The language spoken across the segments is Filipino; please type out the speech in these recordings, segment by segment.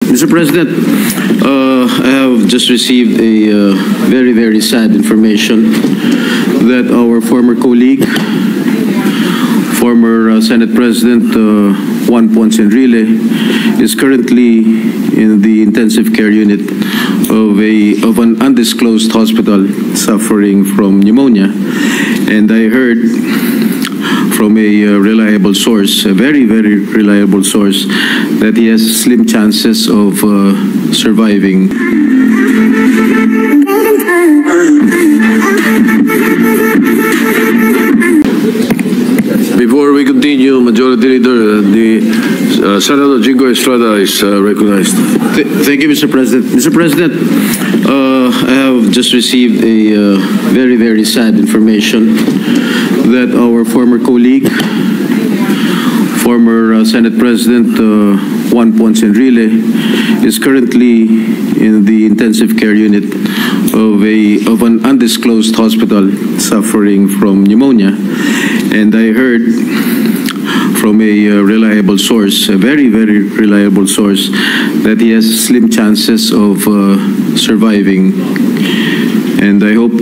Mr. President, I have just received a very, very sad information that our former colleague, former Senate President Juan Ponce Enrile, is currently in the intensive care unit of an undisclosed hospital suffering from pneumonia. And I heard from a reliable source, a very, very reliable source, that he has slim chances of surviving. Before we continue, Majority Leader, Senator Jingo Estrada is recognized. Thank you, Mr. President. Mr. President, I have just received a very, very sad information that our former colleague, former Senate President Juan Ponce Enrile, is currently in the intensive care unit of an undisclosed hospital suffering from pneumonia. And I heard from a reliable source, a very, very reliable source, that he has slim chances of surviving. And I hope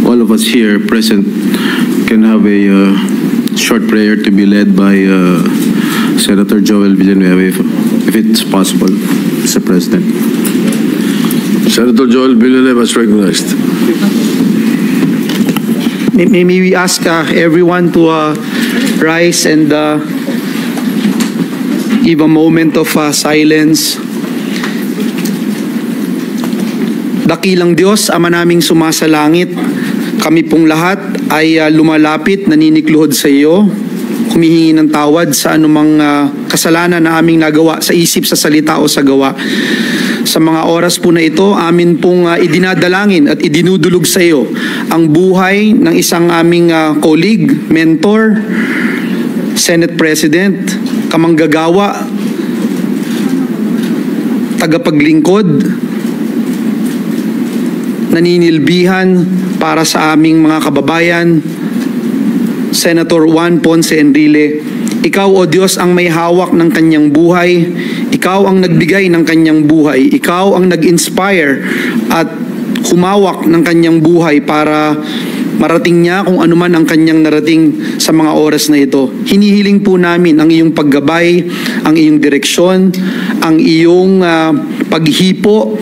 all of us here present can have a short prayer to be led by Senator Joel Villanueva, if it's possible, Mr. President. Senator Joel Villanueva is recognized. May we ask everyone to rise and give a moment of silence. Dakilang Diyos, Ama naming sumasalangit, kami pong lahat ay lumalapit, naninikluhod sa iyo, humihingi ng tawad sa anumang kasalanan na aming nagawa sa isip, sa salita o sa gawa. Sa mga oras po na ito, amin pong idinadalangin at idinudulog sa iyo ang buhay ng isang aming colleague, mentor, Senate President, kamanggagawa, tagapaglingkod, naninilbihan para sa aming mga kababayan, Senator Juan Ponce Enrile. Ikaw, O Diyos, ang may hawak ng kanyang buhay. Ikaw ang nagbigay ng kanyang buhay. Ikaw ang nag-inspire at humawak ng kanyang buhay para marating niya kung ano man ang kanyang narating sa mga oras na ito. Hinihiling po namin ang iyong paggabay, ang iyong direksyon, ang iyong paghipo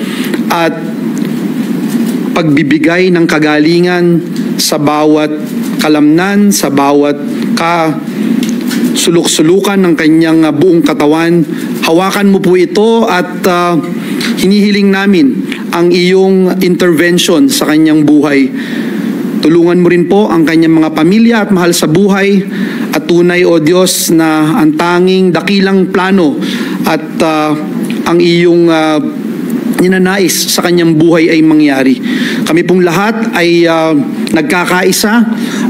at pagbibigay ng kagalingan sa bawat kalamnan, sa bawat suluk-sulukan ng kanyang buong katawan. Hawakan mo po ito at hinihiling namin ang iyong intervention sa kanyang buhay. Tulungan mo rin po ang kanyang mga pamilya at mahal sa buhay, at tunay, O Diyos, na ang tanging dakilang plano at ang iyong ninanais sa kanyang buhay ay mangyari. Kami pong lahat ay nagkakaisa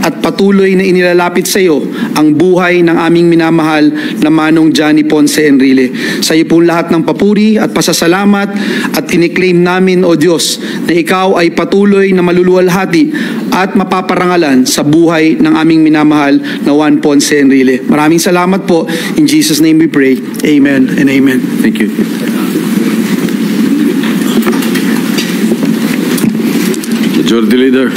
at patuloy na inilalapit sa iyo ang buhay ng aming minamahal na Manong Johnny Ponce Enrile. Sa iyo pong lahat ng papuri at pasasalamat, at kiniklaim namin, O Diyos, na ikaw ay patuloy na maluluwalhati at mapaparangalan sa buhay ng aming minamahal na Juan Ponce Enrile. Maraming salamat po. In Jesus' name we pray. Amen and amen. Thank you. Majority Leader.